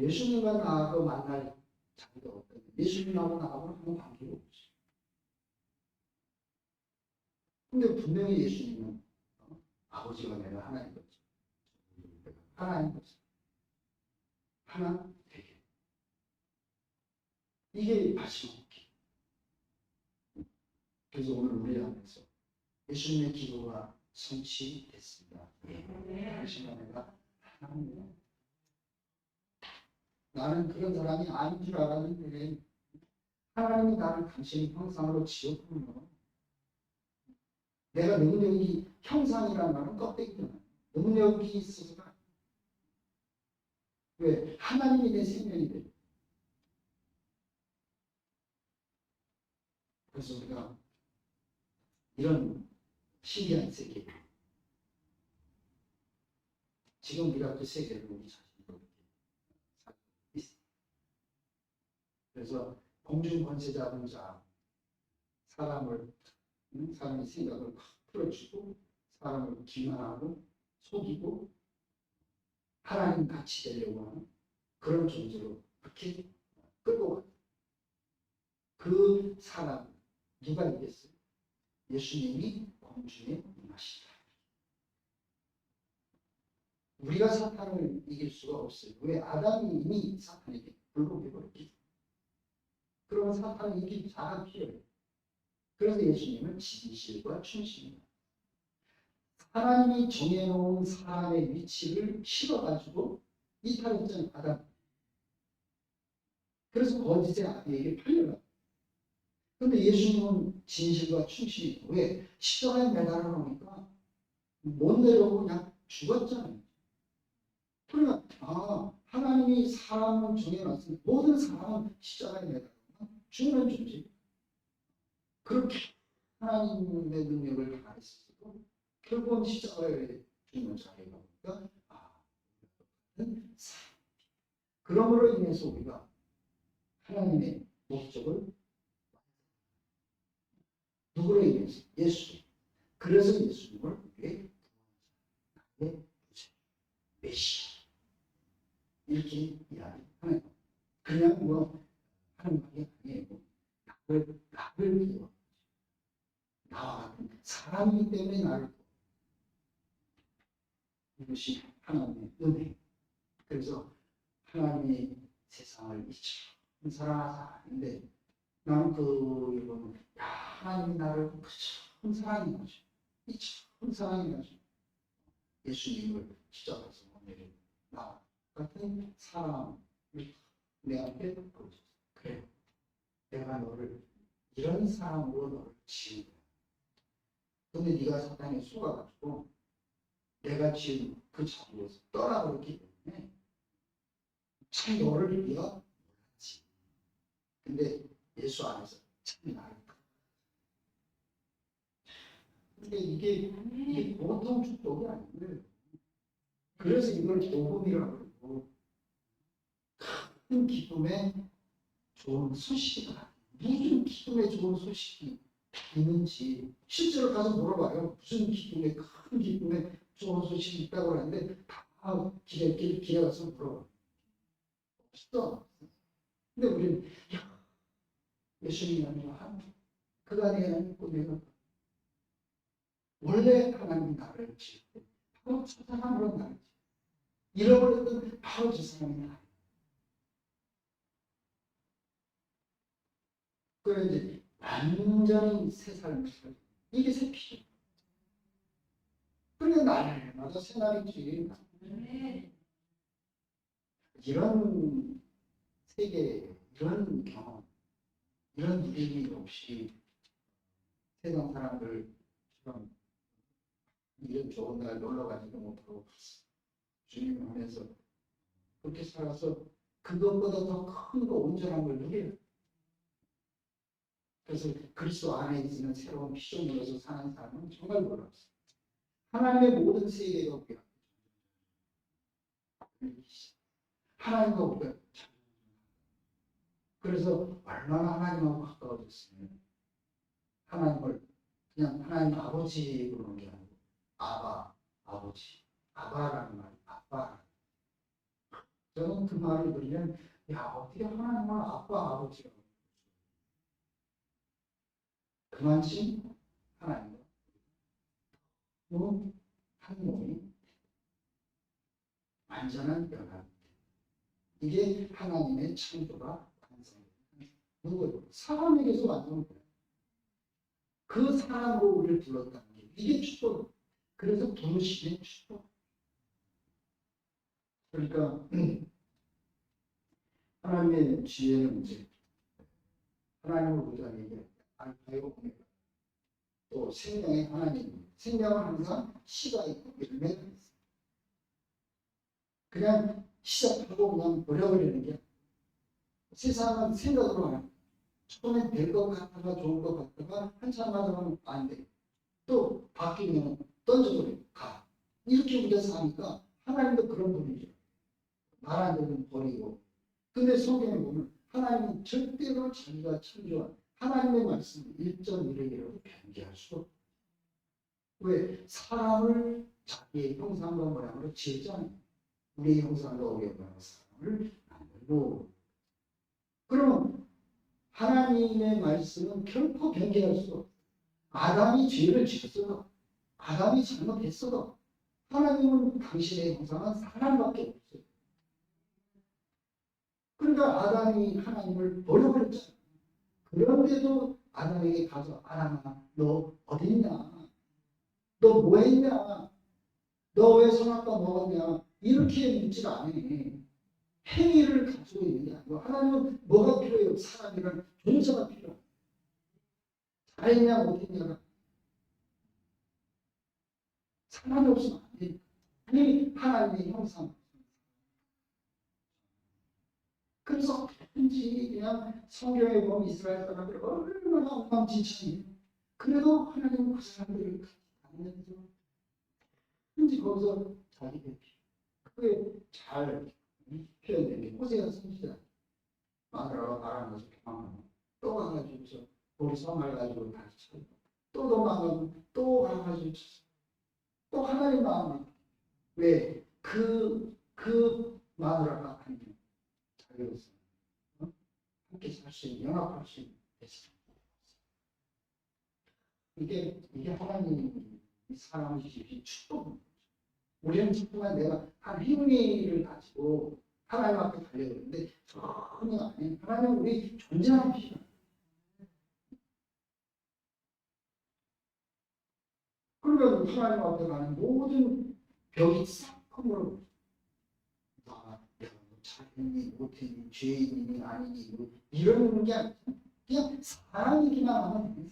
예수님과 나하고 만날 자리가 없거든요. 예수님하고 나하고는 아무 관계가 없어요. 근데 분명히 예수님은 아버지와 내가 하나인 거죠. 하나인 거죠. 하나 되게. 이게 마지막 기. 그래서 오늘 우리 안에서 예수님의 기도가 성취됐습니다. 당신과 내가 하나입니다. 나는 그런 사람이 아닌 줄 알았는데 하나님이 나를 당신의 형상으로 지었군요. 내가 능력이 형상이라는 말은 껍데기잖아요. 능력이 있어서가 왜? 하나님이 내 생명이 돼. 그래서 우리가 이런 신기한 세계 지금 우리가 그 세계를 우리 자신으로 살고 있습니다. 그래서 공중 권세 잡은 자 사람이 생각을 풀어주고 사람을 기만하고 속이고 하나님 같이 되려고 하는 그런 존재로 그렇게 끌고 가요. 그 사람 누가 이겼어요? 예수님이 공중에 임하시다. 우리가 사탄을 이길 수가 없어요. 왜? 아담이 이미 사탄에게 불복해버렸기. 그러면 사탄을 이길 자가 필요해요. 그래서 예수님은 진실과 충신입니다. 하나님이 정해놓은 사람의 위치를 실어가지고 이탈했잖아요. 아담. 그래서 거짓의 아비에게 팔려요. 그런데 예수님은 진실과 충신이 왜? 십자가에 매달아 놓으니까 못 내려오고 그냥 죽었잖아요. 그러면 하나님이 사람을 정해놨으니 모든 사람은 십자가에 매달아 죽는 존재. 그렇게 하나님의 능력을 다했어도 결국은 십자가에 죽는 자리가 보니까 그러므로 인해서 우리가 하나님의 목적을 누구로 인해서? 예수. 그래서 예수님을 우리의 나의 부재, 메시아 이렇게 이야기하는 거예요. 그냥 뭐 하는 말이 아니에요. 나를 비워. 나와 같은 사람이기 때문에 나를 이것이 하나님의 은혜. 그래서 하나님이 세상을 이처럼 사랑하사 하는데 나는 이거는 하나님이 나를 그처럼 사랑해 가지고 이처럼 사랑해 가지고 예수님을 십자가에서 보내는 나 같은 사람을 내 앞에 보여줬어. 그래, 내가 너를 이런 사람으로 너를 지은 거야. 근데 네가 사탄에 속아가지고 내가 지은 그 자리에서 떠나버렸기 때문에 참 너를 네가 몰랐지. 근데 예수 안에서 참 나를. 근데 이게 보통 축복이 아니고요. 그래서 이걸 복음이라고 그러고 큰 기쁨의 좋은 소식이 무슨 기쁨의 좋은 소식이 있는지 실제로 가서 물어봐요. 무슨 기쁨의 큰 기쁨의 좋은 소식이 있다고 하는데 다 길에 가서 물어봐. 없어. 근데 우리는 예수님이 아니라 그간에 하나님 꿈에는 원래 하나님이 나를 지었고 바로 저 사람으로 나를 지었고 잃어버렸던 바로 저 사람이 나를. 그래 이제 완전히 새 삶을 살고 이게 새 피죠. 그러니까 날마다 새 날이지. 이런 세계, 이런 경험, 이런 누림이 없이 세상 사람들 지금 이런 좋은 날 놀러 가지도 못하고 주님 안에서 그렇게 살아서 그것보다 더 큰 거 온전한 걸 누려요. 그래서 그리스도 안에 있는 새로운 피조물로서 사는 사람은 정말 놀랍습니다. 하나님의 모든 세계가 우리가 하나님과 우리가 그래서 얼마나 하나님하고 가까워졌으면 하나님을 그냥 하나님 아버지 부르는 게 아니고 아바, 아버지, 아바라는 말, 아빠. 저는 그 말을 들으면 야 어떻게 하나님을 아빠, 아버지라고 그만치 하나님과 한 몸이 완전한 연합. 이게 하나님의 창조가 완성된 누구예요? 사람에게서 완성된 그 사람으로 우리를 불렀다는 게 이게 축복. 그래서 부르심의 축복. 그러니까 하나님의 지혜는 이제 하나님을 보자는 얘기예요. 알파요 오메가. 또 생명의 하나님. 생명은 항상 시가 있고 열매가 있어요. 그냥 시작하고 그냥 버려버리는 게 세상은 생각으로 하는 처음엔 될 것 같다가 좋을 것 같다가 한참 가다가는 안 돼. 또 바뀌면 던져버려. 가. 이렇게 우리가 사니까 하나님도 그런 분이죠. 말 안 되면 버리고. 근데 성경에 보면 하나님은 절대로 자기가 창조한 하나님의 말씀 1.1에게로 변개할 수 없고 왜? 사람을 자기의 형상과 모양으로 지었잖아요. 우리의 형상과 우리의 모양으로 사람을 만들고 그러면 하나님의 말씀은 결코 변개할 수 없어요. 아담이 죄를 지었어도 아담이 잘못했어도 하나님은 당신의 형상은 사람밖에 없어요. 그러니까 아담이 하나님을 버려버렸잖아요. 그런데도 아담에게 가서 아담아 너 어디 있냐? 너 뭐 했냐? 너 왜 선악과 먹었냐? 이렇게 묻질 않으니 행위를 가지고 있는 게 아니고 하나님은 뭐가 필요해요? 사람이란 존재가 필요해요. 잘했냐 못했냐가 사람이 없으면 안 돼. 아니 하나님의 형상. 그래서 왠지 그냥 성경에 보면 이스라엘 사람들이 얼마나 엉망진창이에요. 그래도 하나님은 그 사람들을 가면서 왠지 거기서 자기들 그게 잘 표현된 게 호세아 선지자 마누라가 바람나서 도망가면 또 가가지고 우리 성을 가지고 다시 쳐요. 또 도망가면 또 가가지고 쳐요. 또 하나님 마음이 왜? 그 마누라가 아니면 자기로서 함께 살 수 있는 연합할 수 있는 데서 이게 하나님 사랑을 주신 축복입니다. 우리는 자꾸만 내가 한 행위를 가지고 하나님 앞에 달려오는데 전혀 아닌 하나님 우리 존재하는 필요. 그러면 하나님 앞에 가는 모든 벽이 싹 허물어. 내가 잘했니 못했니 죄인이니 아니니 이런 게 아니라 그냥 사람이기만 하면 되는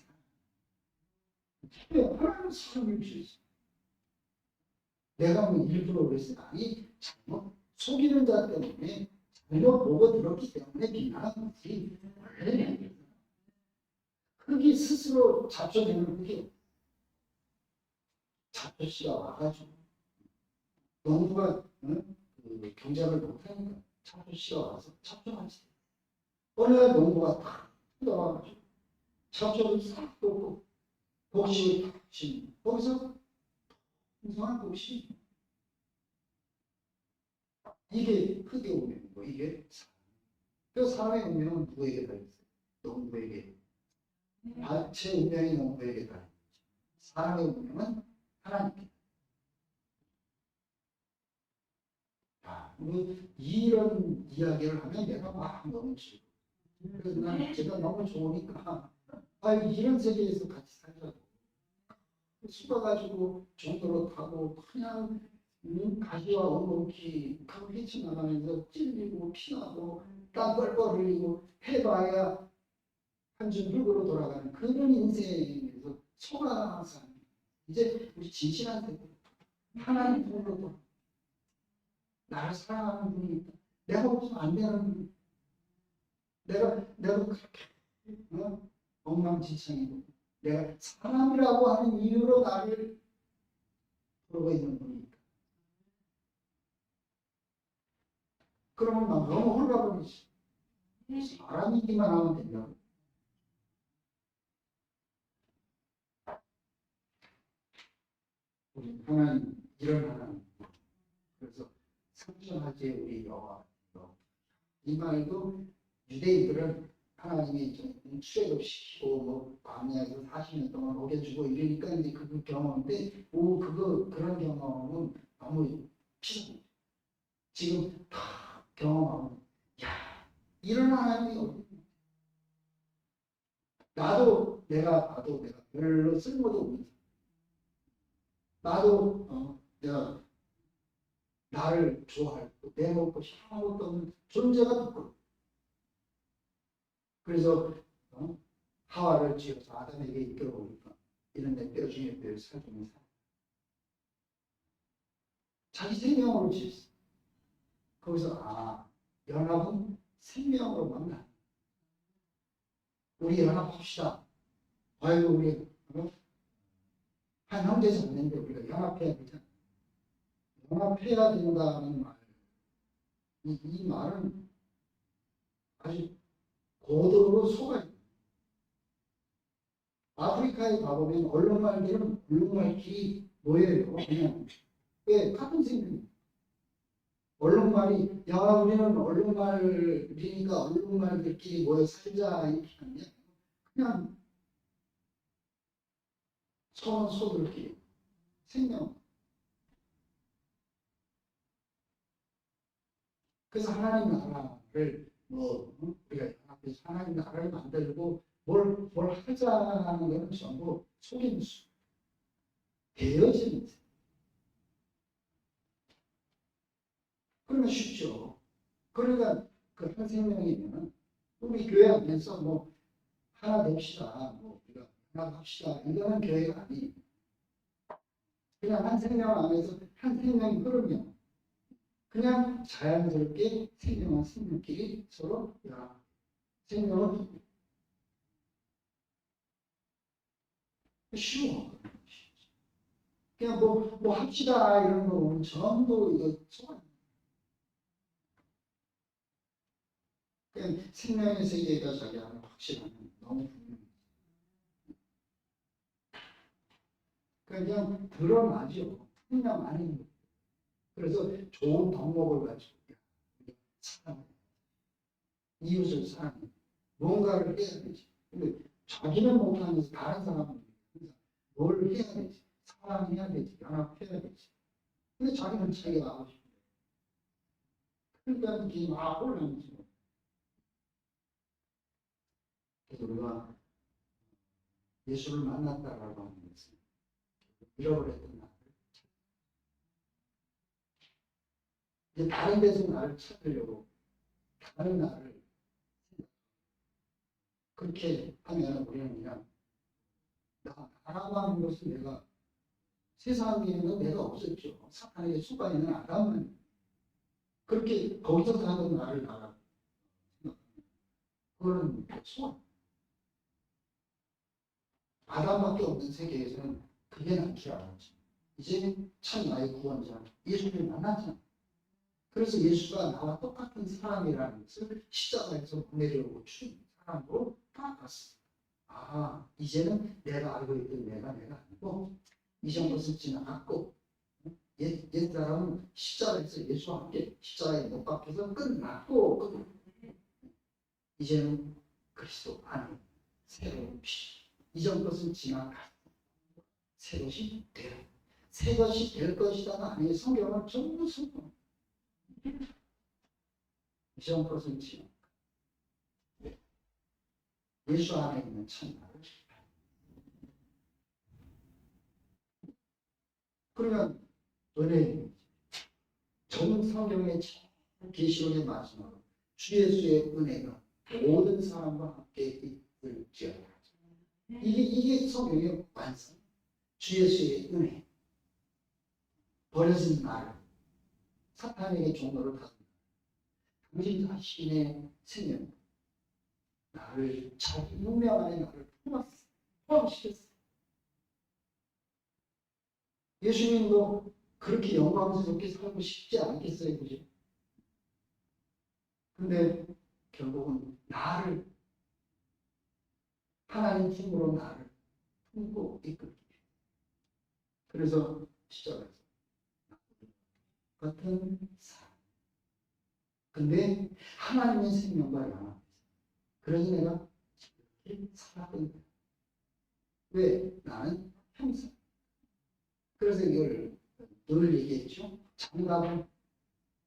사람. 하나님 사람을 주셨어. 내가 뭐 일부러 그랬어. 아니 잘못 속이는 자 때문에 잘못 보고 들었기 때문에 비난하는 거지. 원래는 흙이 스스로 잡초되는 흙이 잡초씨가 와가지고 농부가 그 경작을 못하니까 찹초씨가 와서 찹초같이 어느 날 농부가 탁 들어와가지고 찹초를 싹 뽑고 독식을 탁 치는 거기서 이상한 독식 이게 흙의 운명이고 이게 그래서 사람의 운명은 누구에게 달렸어요? 농부에게 제 운명이 농부에게 달렸죠. 사람의 운명은 하나님께. 이런 이야기를 하면 내가 막 너무 즐거워. 그래서 난 제가 너무 좋으니까 이런 세계에서 같이 살자고. 수가 가지고 정도로 타고 그냥 가시와 엉겅퀴 하고 헤쳐나가면서 찔리고 피나고 땀 뻘뻘 흘리고 해봐야 한 줌 흙으로 돌아가는 그런 인생에서 속아서 이제 우리 진실한 세계 하나님 품으로 돌아 나를 사랑하는 분이 있다. 내가 없으면 안 되는 분이 내가 그렇게 엉망진창이고 내가 사람이라고 하는 이유로 나를 보고 있는 분이 있다. 그러면 나 너무 홀가분이지. 사람이기만 하면 된다고. 우리 하나님 이런 하나님. 그래서 상전하지 우리 여호와. 이 말도 유대인들은 하나님이 출애굽시키고 뭐 광야에서 40년 동안 먹여주고 이러니까 이제 그 경험인데 그런 경험은 너무 피곤해. 지금 다 경험하고 이런 하나님이 어디 내가 별로 쓸모도 없는 내가 나를 좋아할 내 먹고 싶은 것도 없는 존재가 누구? 그래서 하와를 지어서 아담에게 이끌어오니까 이런 내 뼈 중에 뼈를 살중에 살 자기 생명으로 지었어. 거기서 연합은 생명으로 만나. 우리 연합합시다. 우리 한 형제자 없는데 우리가 연합해야 되잖아. 연합해야 된다는 말. 이 말은 아주 고도로 속아있다. 아프리카에 가보면 얼룩말들은 얼룩말끼리 모여요. 그냥 왜 같은 생명이에요. 얼룩말이 우리는 얼룩말이니까 얼룩말들끼리 모여 살자 이렇게 하냐. 그냥 소는 소들끼리 생명. 그래서 하나님 나라를 우리가 앞에서 하나님 나라를 만들고 뭘 하자는 것은 전부 속임수. 되어지는. 그러면 쉽죠. 그러니까 그 한 생명이면 우리 교회 안에서 하나 됩시다. 우리가 하나 합시다. 이거는 교회가 아니에요. 그냥 한 생명 안에서 한 생명이 흐르면 그냥 자연스럽게 생명과 생명끼리 서로 생명을 쉬워. 그냥 합시다 이런 거 전부 이거 소원. 그냥 생명의 세계가 자기 안에 확실하면 너무 분명해. 그냥 드러나죠. 생명 아닌 거. 그래서 좋은 덕목을 가지고 사랑해. 이웃을 사랑해. 뭔가를 해야 되지. 근데 자기는 못하면서 다른 사람은 뭘 해야 되지. 사랑해야 되지. 연합해야 되지. 근데 자기는 자기가 하고 싶은데. 그러니까 이게 막 올라오지. 그래서 우리가 예수를 만났다라고 하는 것은 잃어버렸던 나를 이제 다른 데서 나를 찾으려고 다른 나를 그렇게 하면 우리는 그냥 나라고 하는 것은 내가 세상에는 내가 없었죠. 사탄에게 속아 있는 아담은 그렇게 거기서 사는 나를 알아. 그거는 소원. 아담밖에 없는 세계에서는 그게 낫지 않았지. 이제 참 나의 구원자 예수를 만났잖아. 그래서 예수가 나와 똑같은 사람이라는 것을 십자가에서 내려오고 죽은 사람으로 딱 봤습니다. 아, 이제는 내가 알고 있던 내가 아니고 이전 것은 지나갔고 옛사람은 십자가에서 예수와 함께 십자가에 못 박혀서 끝났고 이제는 그리스도 안에 새로운 피 이전 것은 지나갔고 새 것이 되라. 새 것이 될 것이다가 아니에요. 성경은 전부 성경. 이전 것은 지나갔고 예수 안에 있는 천나를 그러면 은혜입니다. 전 성경의 계시록의 마지막으로 주 예수의 은혜가 모든 사람과 함께 있을지어다. 이게 성경의 완성. 주 예수의 은혜. 버려진 나를 사탄에게 종로를 받은 당신 자신의 생명 나를 자기 운명 안에 나를 포함시켰어. 예수님도 그렇게 영광스럽게 살고 싶지 않겠어요, 그죠? 근데 결국은 나를 하나님 힘으로 나를 품고 이끌게. 그래서 십자가에서 같은 사람. 근데 하나님의 생명과 연합해서 그래서 내가 이렇게 살아가는 거야. 왜? 나는 형상. 그래서 이걸 늘 얘기했죠. 장갑은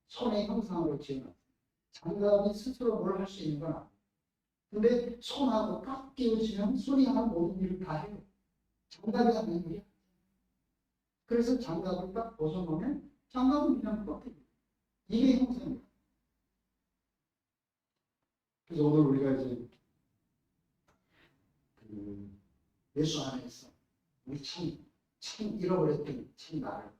손의 형상으로 지어놨어요. 장갑이 스스로 뭘 할 수 있는 건 아니에요. 근데 손하고 딱 끼워지면 손이 하는 모든 일을 다 해요. 장갑이 하는 일이야. 그래서 장갑을 딱 벗어놓으면 장갑은 그냥 뻗어요. 이게 형상이에요. 그래서 오늘 우리가 이제 예수 안에서 우리 참 잃어버렸던 참 나를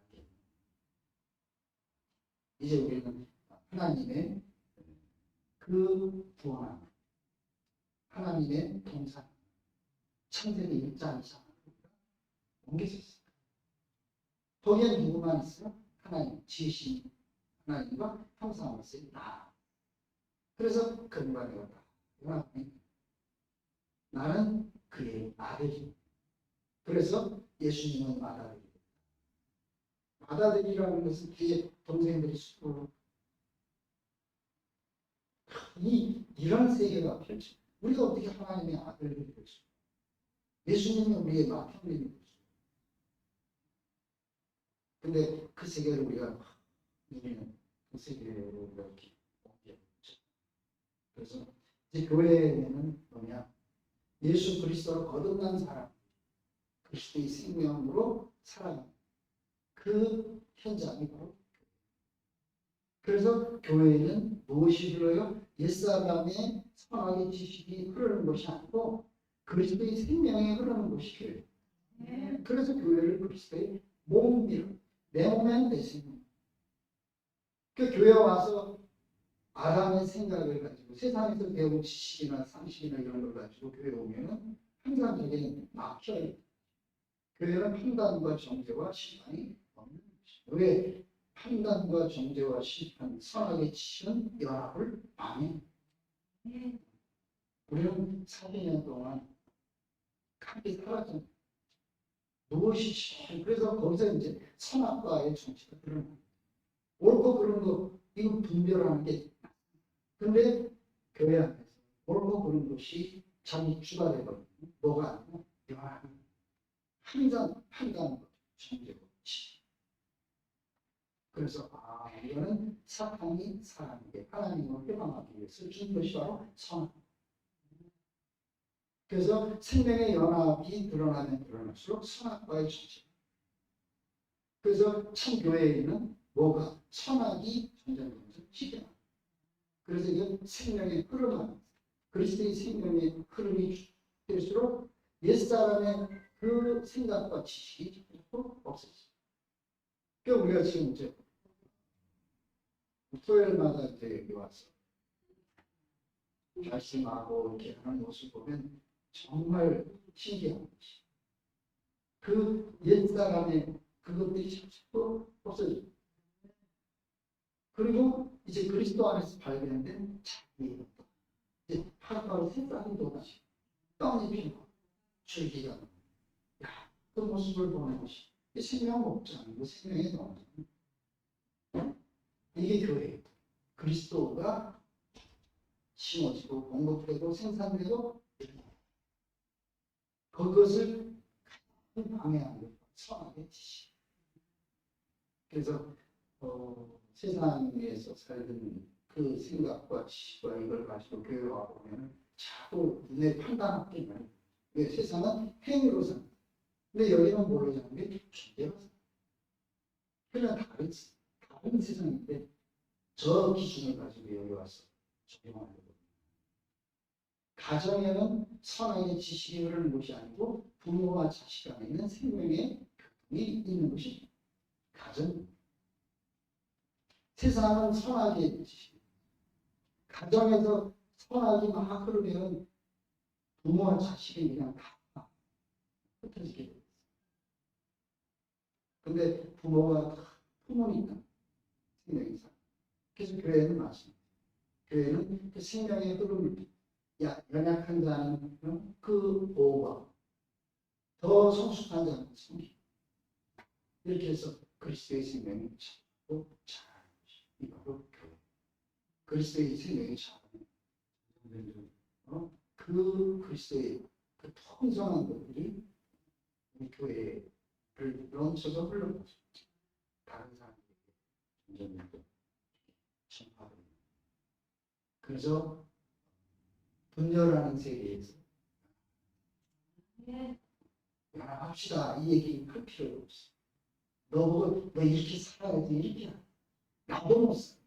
이제 우리는 하나님의 그 구원함, 하나님의 동산, 창세기 1장 2장 옮겨졌어요. 거기에 누구만 있어요? 하나님, 지으신 하나님과 형상을 쓰인 나. 그래서 그분과 내가 나는 그의 아들이. 그래서 예수님은 아들이. 아들이라는 것은 뒤에 동생들이 수고로 이런 세계가 펼쳐. 우리가 어떻게 하나님의 아들들이 될 수? 예수님은 우리의 마편님이 될 수. 근데 그 세계를 우리가 우리는 그 세계로 이렇게 옮겨졌죠. 그래서 이제 교회에는 뭐냐? 예수 그리스도로 거듭난 사람, 그리스도의 생명으로 살아가는 그 현장이 바로. 그래서 교회는 무엇이 흘러요? 옛사람의 선악의 지식이 흐르는 것이 아니고 그리스도의 생명이 흐르는 것이 교회. 그래서 교회를 그리스도의 몸이라. 내 몸에는 내 생명. 그 교회 와서 아담의 생각을 가지고 세상에서 배운 지식이나 상식이나 이런 걸 가지고 교회 오면은 항상 거기에 막혀요. 교회는 판단과 정죄와 심판이 없는 것이죠. 왜? 판단과 정죄와 심판, 선악의 지식은 연합을 방해. 우리는 400년 동안 함께 살았잖아요. 무엇이 제일, 그래서 거기서 이제 선악과의 정치가 드러나요. 옳고 그른 거, 이거 분별하는 게. 근데 교회 안에서 옳고 그른 것이 자기 주가 되거든요. 뭐가 아니고, 연합. 항상 판단과 정죄와 지식. 그래서 이거는 사탄이 사람에게 하나님을 회방하기 위해서 준 것이 바로 선악. 그래서 생명의 연합이 드러나면 드러날수록 선악과의 전쟁. 그래서 참 교회에는 뭐가 선악이 전쟁하면서 시켜나. 그래서 이게 생명의 흐름을 그리스도의 생명의 흐름이 될수록 옛사람의 그 생각과 지식이 자꾸 없어지죠. 그러니까 우리가 지금 이제 토요일마다 이제 여기 와서 말씀하고 이렇게 하는 모습 보면 정말 신기한 것이 그 옛사람의 그것들이 자꾸 없어져요. 그리고 그리고 이제 그리스도 안에서 발견된 자기 이제 바로 색깔이 돋아지 떡이 피고 줄기가 야, 그 모습을 보는 것이 생명 먹잖아요. 그 생명의 동 이게 교회예요. 그리스도가 심어지고 공급되고 생산되고 그것을 방해하는 것, 선악의 지식. 그래서 세상에서 살던 그 생각과 지식과 이걸 가지고 교회 와 보면 자꾸 눈에 판단하게 말이에요. 왜 세상은 행위로 산다. 근데 여기는 뭘로 사는 게 존재로 산다. 그냥 다른 세상인데 저 기준을 가지고 여기 와서 적용하려고. 가정에는 선악의 지식이 흐르는 것이 아니고 부모와 자식 안에 있는 생명의 교통이 있는 것이 가정. 세상은 선악의 지식. 가정에서 선악이 막 흐르면 부모와 자식이 그냥 다 흩어지게 됩니다. 근데 부모가 부모니까 생명이 살. 그래서 교회는 마찬가지입니다. 교회는 그 생명의 흐름을 연약한 자는 그 보호가 더 성숙한 자는 성기 이렇게 해서 그리스도의 생명이 자고 자라는 것이 이 바로 교회. 그리스도의 생명이 자라는 그 그리스도의 그 풍성한 것들이 우리 교회를 넘쳐서 흘러가죠. 다른 사람에게 점점 전파를. 그래서 분열하는 세계에서 연합합시다 이 얘기 할 필요가 없어. 너 이렇게 살아야지 이렇게 나도 못 살.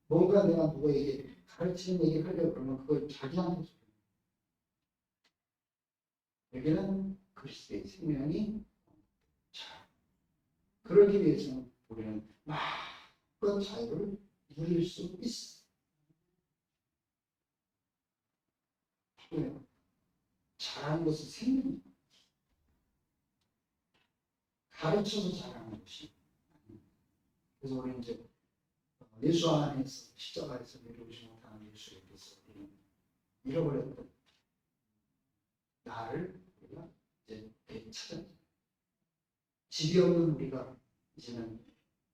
뭔가 내가 누구에게 가르치는 얘기 하려고 그러면 그걸 자기한테 줘. 여기는 그리스도의 생명이 자 그러기 위해서는 우리는 마음껏 자유를 누릴 수 있어. 잘하는 것은 생명. 가르쳐서 잘하는 것이. 그래서 우리는 이제 예수 안에서 십자가에서 이루지 못하는 예수에 대해서 잃어버렸던 나를 우리가 이제 찾아. 집이 없는 우리가 이제는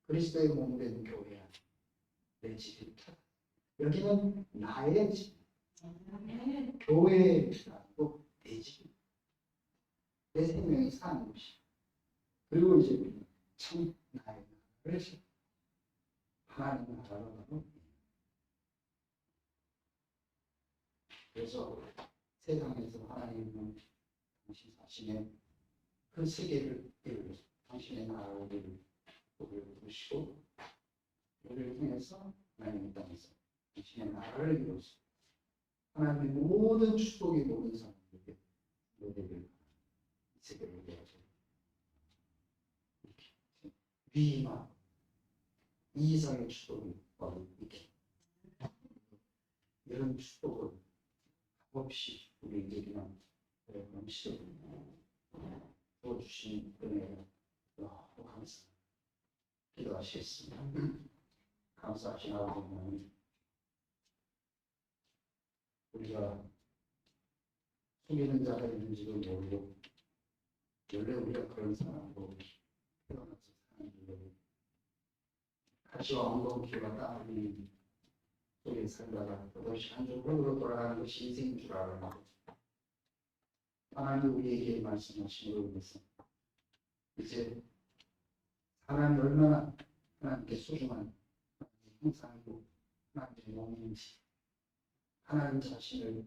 그리스도의 몸된 교회 안에 내 집을 찾아. 여기는 나의 집. 교회의 집이 아니고 내 집. 내 생명이 사는 곳이. 그리고 이제 우리는 참 나의 나라를 하나님 나라로 가고 그래서 세상에서 하나님은 당신 자신의 그 세계를 이루어서 당신의 나라를 부르시고 우리를 통해서 하나님의 땅에서 당신의 나라를 이루어서 하나님의 모든 축복이 모든 사람들에게 너희를 이 세계를 이루어서 이렇게 위임하고 이 이상의 축복이 이렇게 이런 축복을 값없이 우리에게만 넘치도록 도와주신 은혜를 너무 감사 기도하시겠습니다. 감사하신 아버지 하나님, 우리가 속이는 자가 있는지도 모르고 원래 우리가 그런 사람으로 태어나서 사는 가시와 엉겅퀴와 땀 흘리는 속에 살다가 또다시 한 주로 돌아가는 것이 인생인 줄 알았는데 하나님 우리에게 말씀하시므로 인해서 이제 사람이 얼마나 하나님께 소중한 형상이고 하나님의 몸인지 하나님 자신을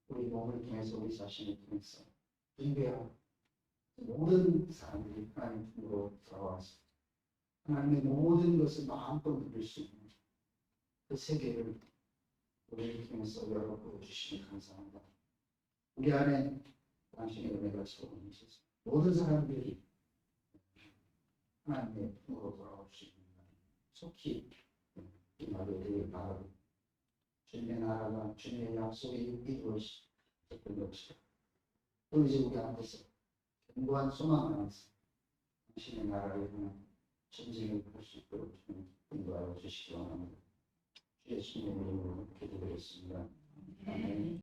우리 몸을 통해서 우리 자신을 통해서 분배하고 모든 사람들이 하나님 품으로 돌아와서 하나님의 모든 것을 마음껏 누릴 수 있는 그 세계를 우리를 통해서 열어보여 주시니 감사합니다. 우리 안에 당신의 은혜가 소원이셔서 모든 사람들이 하나님의 품으로 돌아올 수 있는 속히 이 말을 바라고 주님의 나라가 주님의 약속이 이루어졌던 것이다. 또 이제 우리 앞에서 견고한 소망 안에서 당신의 나라를 향한 전쟁을 할 수 있도록 주님 인도하여 주시기 원합니다. 예수님으로 기도드렸습니다. 아멘.